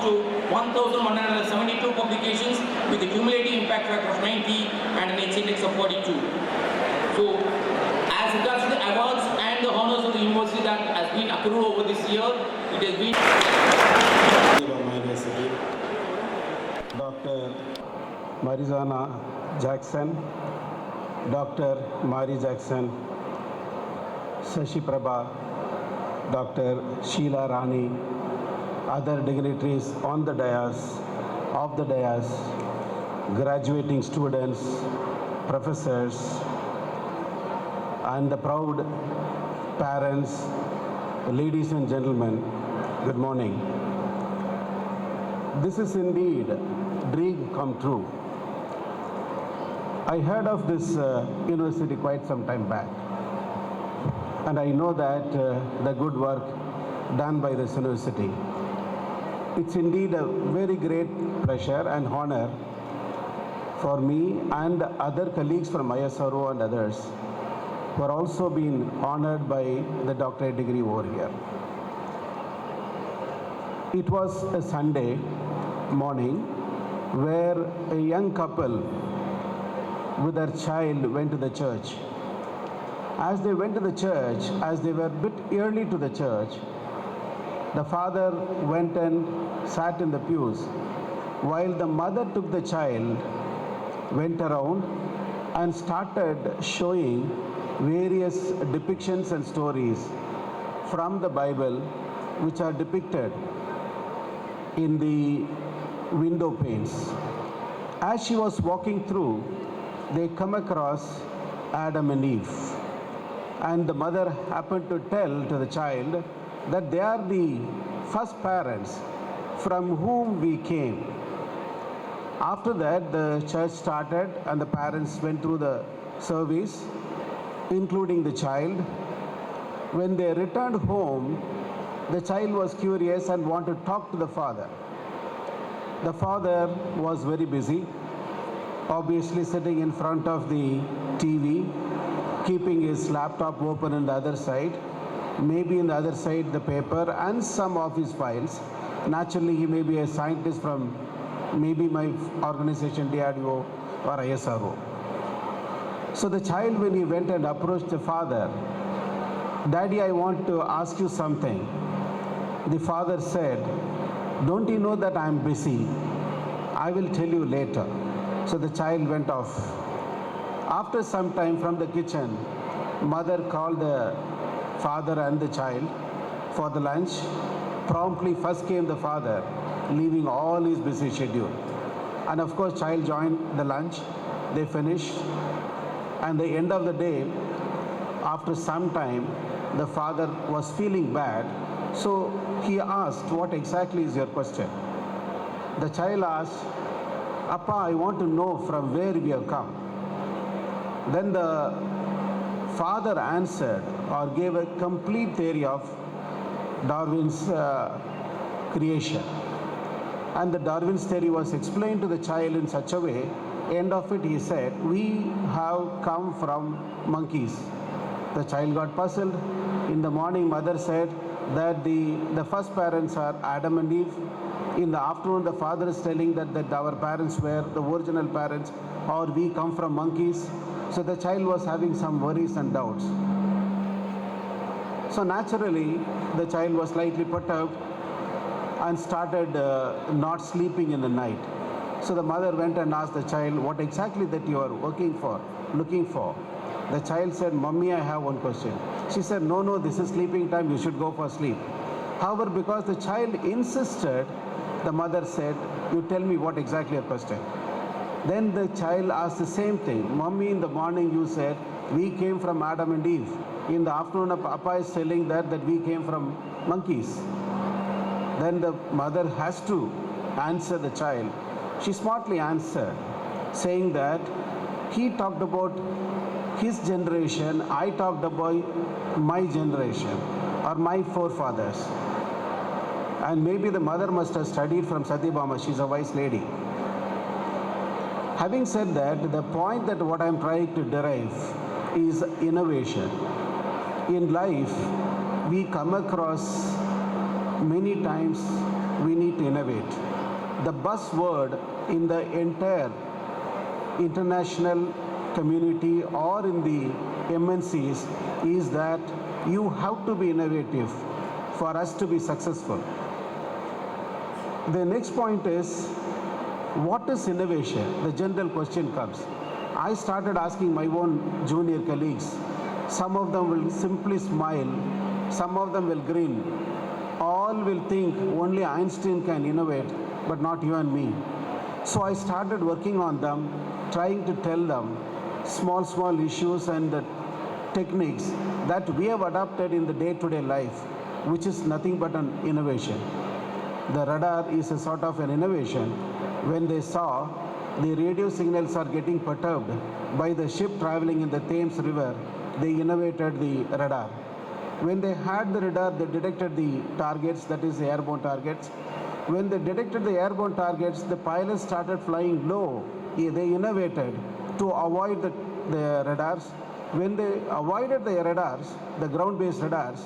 to 1,172 publications with a cumulative impact factor of 90 and an H index of 42. So, as regards to the awards and the honors of the university that has been accrued over this year, it has been Sathyabama University, Dr. Marizana Jackson, Dr. Mary Jackson, Sashi Prabha, Dr. Sheila Rani, other dignitaries on the dais, of the dais, graduating students, professors, and the proud parents, ladies and gentlemen, good morning. This is indeed dream come true. I heard of this university quite some time back, and I know that the good work done by this university. It's indeed a very great pleasure and honor for me and other colleagues from ISRO and others who are also being honored by the doctorate degree over here. It was a Sunday morning where a young couple with their child went to the church. As they went to the church, as they were a bit early to the church, the father went and sat in the pews while the mother took the child, went around and started showing various depictions and stories from the Bible which are depicted in the window panes. As she was walking through, they come across Adam and Eve. And the mother happened to tell to the child that they are the first parents from whom we came. After that, the church started and the parents went through the service, including the child. When they returned home, the child was curious and wanted to talk to the father. The father was very busy, obviously sitting in front of the TV, keeping his laptop open on the other side, maybe on the other side the paper and some of his files. Naturally, he may be a scientist from maybe my organization DRDO or ISRO. So the child, when he went and approached the father, "Daddy, I want to ask you something." The father said, "Don't you know that I'm busy? I will tell you later." So the child went off. After some time from the kitchen, mother called the father and the child for the lunch. Promptly first came the father, leaving all his busy schedule. And of course, child joined the lunch. They finished. And the end of the day, after some time, the father was feeling bad. So he asked, "What exactly is your question?" The child asked, "Appa, I want to know from where we have come." Then the father answered or gave a complete theory of Darwin's creation. And the Darwin's theory was explained to the child in such a way, end of it he said, "We have come from monkeys." The child got puzzled. In the morning, mother said that the first parents are Adam and Eve. In the afternoon, the father is telling that our parents were the original parents, or we come from monkeys. So the child was having some worries and doubts. So naturally, the child was slightly perturbed and started not sleeping in the night. So the mother went and asked the child, "What exactly that you are looking for?" The child said, "Mummy, I have one question." She said, No, this is sleeping time, you should go for sleep." However, because the child insisted, the mother said, "You tell me what exactly your question." Then the child asked the same thing. "Mummy, in the morning you said, we came from Adam and Eve. In the afternoon, Papa is telling that we came from monkeys." Then the mother has to answer the child. She smartly answered, saying that he talked about his generation, I talked about my generation or my forefathers. And maybe the mother must have studied from Sathyabama. She's a wise lady. Having said that, the point that what I'm trying to derive is innovation. In life, we come across many times we need innovate. The buzzword in the entire international community or in the MNCs is that you have to be innovative for us to be successful. The next point is, what is innovation? The general question comes. I started asking my own junior colleagues. Some of them will simply smile, some of them will grin. All will think only Einstein can innovate, but not you and me. So I started working on them, trying to tell them small issues and the techniques that we have adopted in the day-to-day life, which is nothing but an innovation. The radar is a sort of an innovation. When they saw the radio signals are getting perturbed by the ship traveling in the Thames River, they innovated the radar. When they had the radar, they detected the targets, that is the airborne targets. When they detected the airborne targets, the pilots started flying low. They innovated to avoid the radars. When they avoided the radars, the ground-based radars,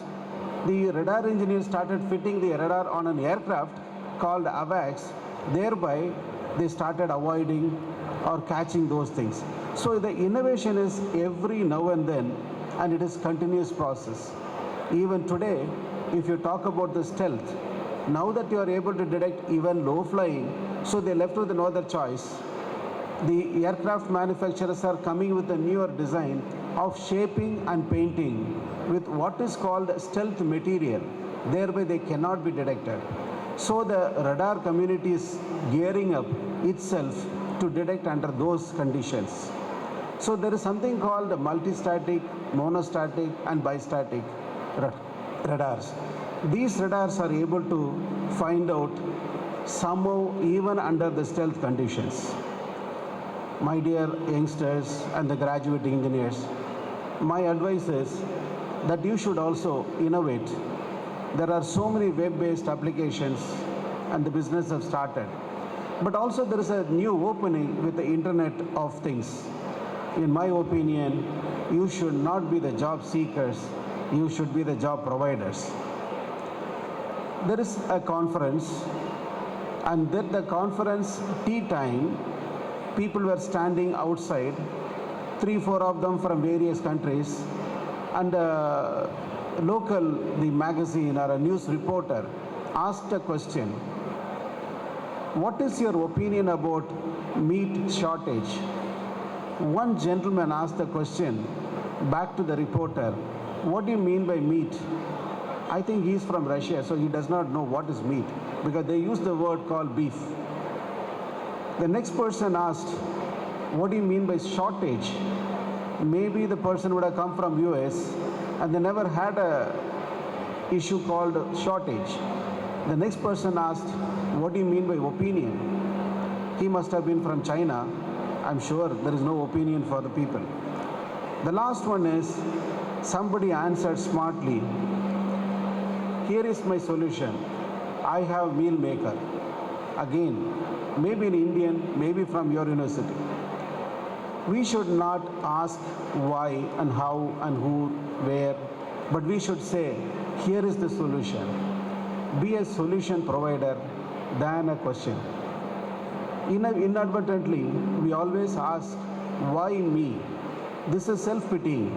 the radar engineers started fitting the radar on an aircraft called AVAX. Thereby, they started avoiding or catching those things. So the innovation is every now and then, and it is continuous process. Even today, if you talk about the stealth, now that you are able to detect even low flying, so they left with no other choice. The aircraft manufacturers are coming with a newer design of shaping and painting with what is called stealth material. Thereby they cannot be detected. So the radar community is gearing up itself to detect under those conditions. So there is something called multistatic, monostatic and bistatic radars. These radars are able to find out somehow even under the stealth conditions. My dear youngsters and the graduating engineers, my advice is that you should also innovate. There are so many web-based applications and the business have started. But also there is a new opening with the Internet of Things. In my opinion, you should not be the job seekers, you should be the job providers. There is a conference, and at the conference tea time, people were standing outside, 3-4 of them from various countries, and the magazine or a news reporter asked a question. What is your opinion about meat shortage? One gentleman asked the question back to the reporter, what do you mean by meat? I think he's from Russia, so he does not know what is meat, because they use the word called beef. The next person asked, what do you mean by shortage? Maybe the person would have come from US and they never had a issue called shortage. The next person asked, what do you mean by opinion? He must have been from China. I'm sure there is no opinion for the people. The last one is, somebody answered smartly, here is my solution. I have meal maker. Again, maybe an Indian, maybe from your university. We should not ask why and how and who, where, but we should say, here is the solution. Be a solution provider than a question. Inadvertently, we always ask, why me? This is self-pitying.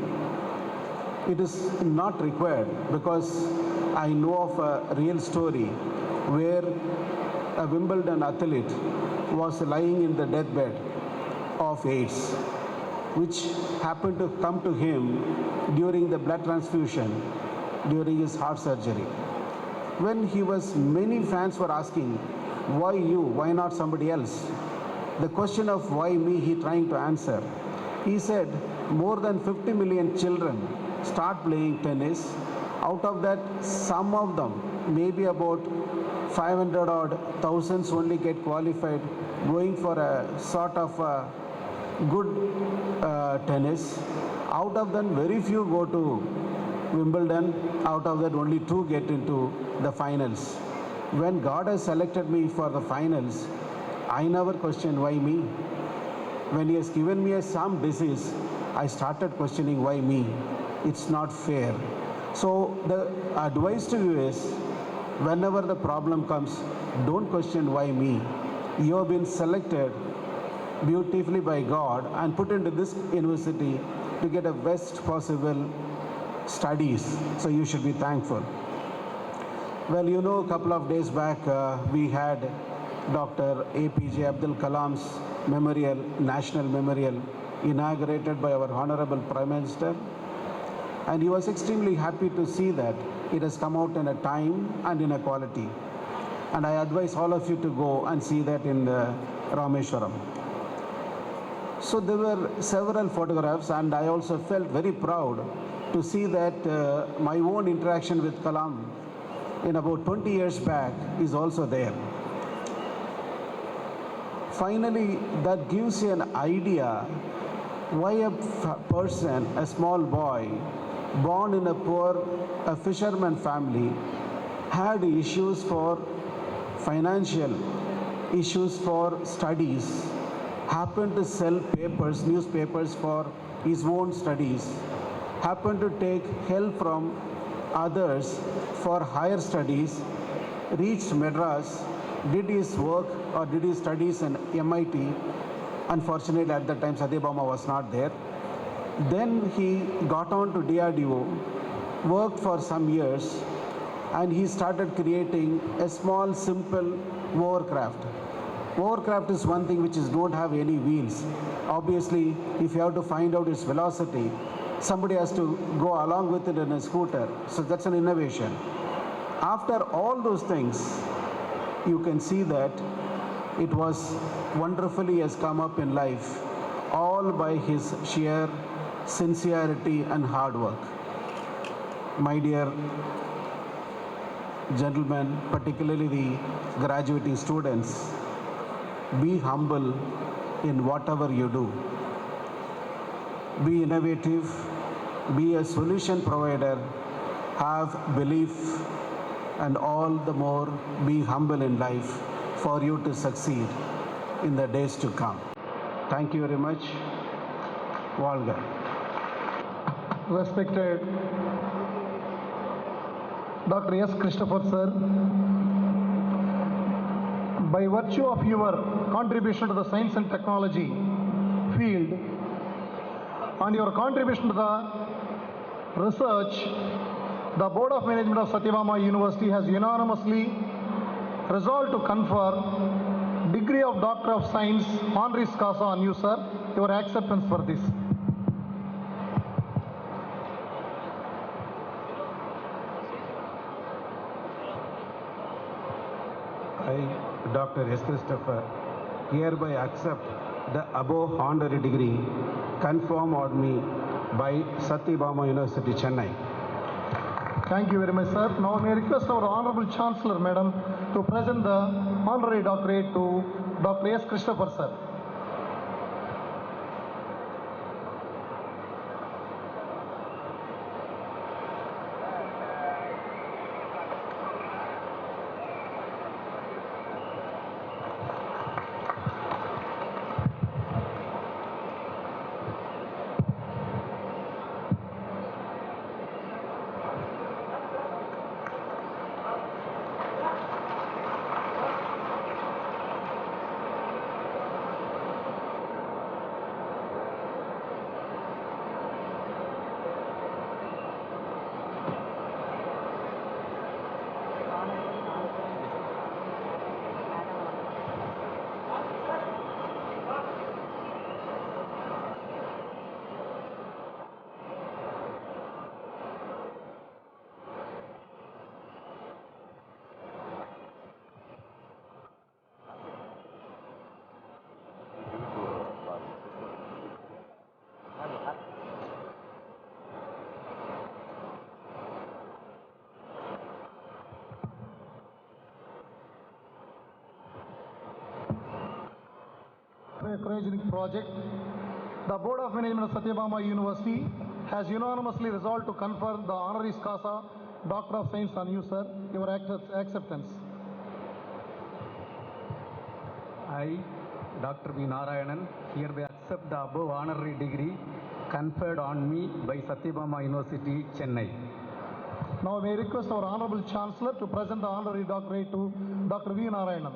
It is not required, because I know of a real story where a Wimbledon athlete was lying in the deathbed of AIDS, which happened to come to him during the blood transfusion during his heart surgery. When many fans were asking, why you, why not somebody else? The question of why me, he trying to answer. He said, more than 50 million children start playing tennis. Out of that, some of them, maybe about 500 odd thousands only get qualified, going for a sort of a good tennis. Out of them, very few go to Wimbledon. Out of that, only 2 get into the finals. When God has selected me for the finals, I never questioned why me. When He has given me some disease, I started questioning why me. It's not fair. So the advice to you is, Whenever the problem comes, don't question why me. You have been selected beautifully by God and put into this university to get the best possible studies. So you should be thankful. Well, you know, a couple of days back, we had Dr. APJ Abdul Kalam's memorial, national memorial, inaugurated by our Honorable Prime Minister. And he was extremely happy to see that it has come out in a time and in a quality. And I advise all of you to go and see that in Rameshwaram. So there were several photographs, and I also felt very proud to see that my own interaction with Kalam in about 20 years back is also there. Finally, that gives you an idea why a person, a small boy, born in a fisherman family, had issues for financial, issues for studies, happened to sell papers, newspapers for his own studies, happened to take help from others for higher studies, reached Madras, did his work or did his studies in MIT. Unfortunately, at that time, Sathyabama was not there. Then he got on to DRDO, worked for some years, and he started creating a small, simple overcraft. Overcraft is one thing which don't have any wheels. Obviously, if you have to find out its velocity, somebody has to go along with it in a scooter. So that's an innovation. After all those things, you can see that it was wonderfully has come up in life, all by his sheer sincerity and hard work. My dear gentlemen, particularly the graduating students, be humble in whatever you do. Be innovative, be a solution provider, have belief, and all the more be humble in life for you to succeed in the days to come. Thank you very much. Valga. Respected Dr. S. Christopher sir, by virtue of your contribution to the science and technology field and your contribution to the research, the Board of Management of Sathyabama University has unanimously resolved to confer degree of Doctor of Science honoris causa on you, sir. Your acceptance for this. I, Dr. S. Christopher, hereby accept the above honorary degree conferred on me by Sathyabama University, Chennai. Thank you very much, sir. Now may I request our Honorable Chancellor, Madam, to present the honorary doctorate to Dr. S. Christopher, sir. Cryogenic project, the Board of Management of Sathyabama University has unanimously resolved to confer the honoris causa Doctor of Science on you, sir. Your acceptance. I, Dr. V. Narayanan, hereby accept the above honorary degree conferred on me by Sathyabama University, Chennai. Now may I request our Honorable Chancellor to present the honorary doctorate to Dr. V. Narayanan.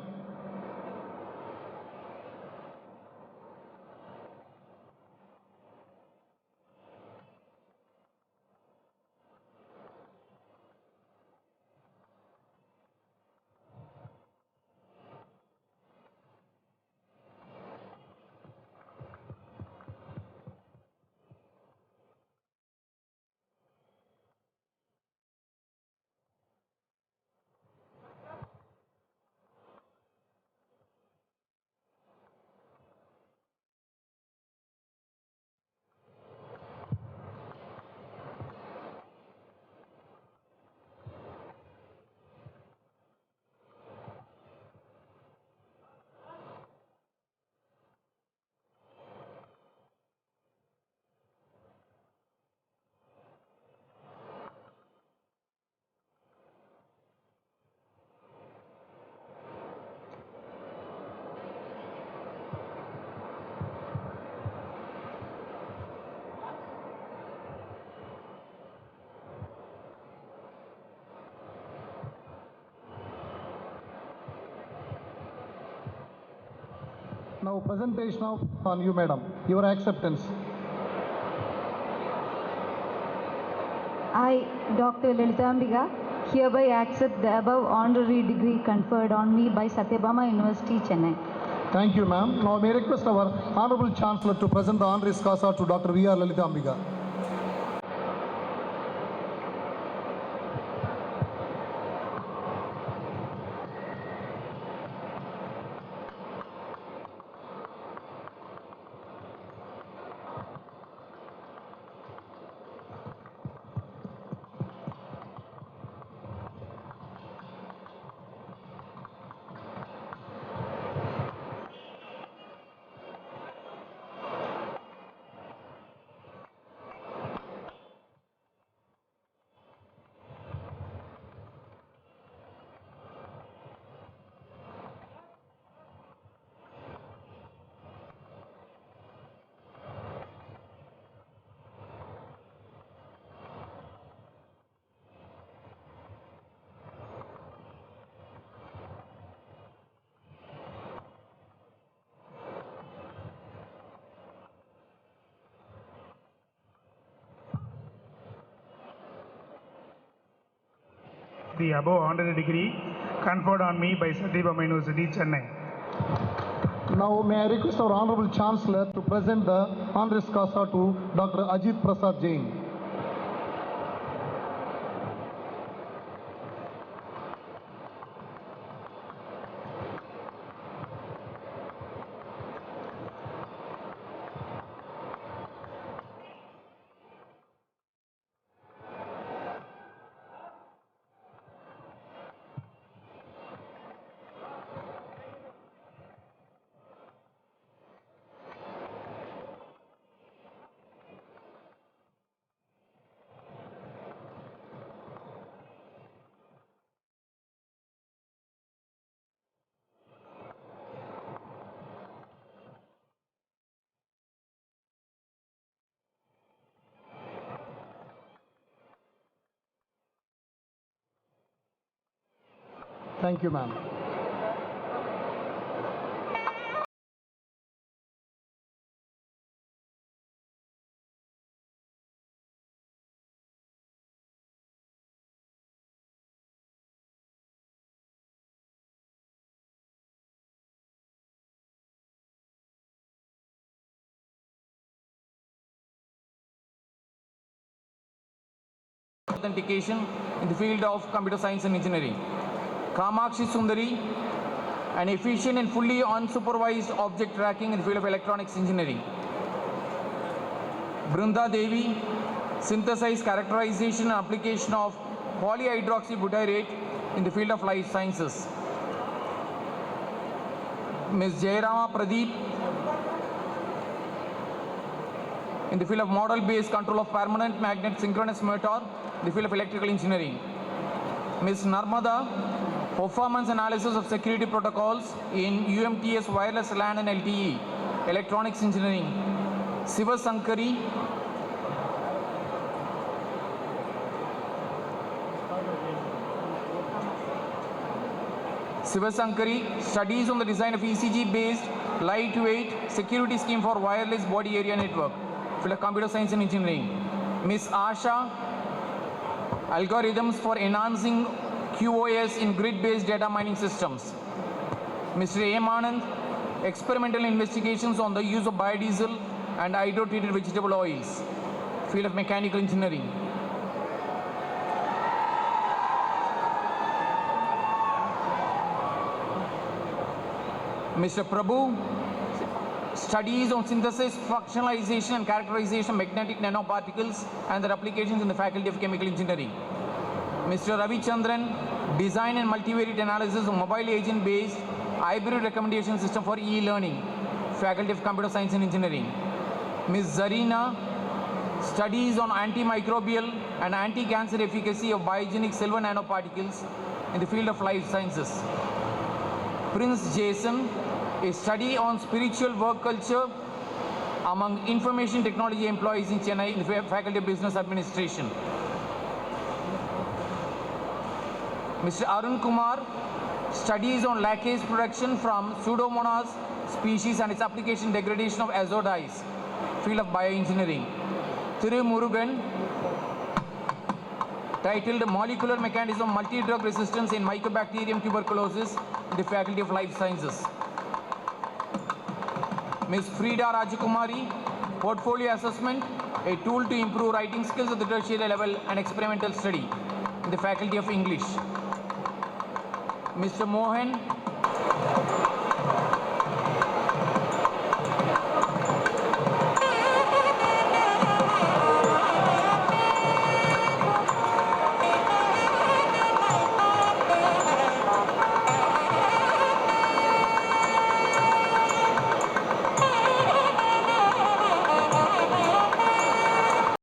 Now presentation on you, madam. Your acceptance. I, Dr. Lalitambika, hereby accept the above honorary degree conferred on me by Sathyabama University, Chennai. Thank you, ma'am. Now may I request our Honorable Chancellor to present the honoris causa to Dr. V. R. Lalitambika. The above honorary degree conferred on me by Sathyabama University, Chennai. Now may I request our Honorable Chancellor to present the honoris causa to Dr. Ajit Prasad Jain. Thank you, ma'am. Authentication in the field of computer science and engineering. Kamakshi Sundari, an efficient and fully unsupervised object tracking in the field of electronics engineering. Brunda Devi, synthesized characterization and application of polyhydroxybutyrate in the field of life sciences. Ms. Jairama Pradeep, in the field of model-based control of permanent magnet synchronous motor, in the field of electrical engineering. Ms. Narmada, performance analysis of security protocols in UMTS wireless LAN and LTE, electronics engineering. Siva Sankari, Sivasankari studies on the design of ECG-based lightweight security scheme for wireless body area network. Field of Computer Science and Engineering. Miss Asha, algorithms for enhancing QoS in grid-based data mining systems. Mr. A. Anand, experimental investigations on the use of biodiesel and hydro-treated vegetable oils. Field of Mechanical Engineering. Mr. Prabhu, studies on synthesis, functionalization and characterization of magnetic nanoparticles and their applications in the Faculty of Chemical Engineering. Mr. Ravi Chandran, design and multivariate analysis of mobile agent-based hybrid recommendation system for e-learning, Faculty of Computer Science and Engineering. Ms. Zarina, studies on antimicrobial and anti-cancer efficacy of biogenic silver nanoparticles in the field of life sciences. Prince Jason, a study on spiritual work culture among information technology employees in Chennai in the Faculty of Business Administration. Mr. Arun Kumar, studies on lacase production from Pseudomonas species and its application degradation of azo dyes, field of bioengineering. Thiru Murugan, titled Molecular Mechanism of Multi-Drug Resistance in Mycobacterium Tuberculosis in the Faculty of Life Sciences. Ms. Frida Rajakumari, Portfolio Assessment, a tool to improve writing skills at the tertiary level and experimental study in the Faculty of English. Mr. Mohan,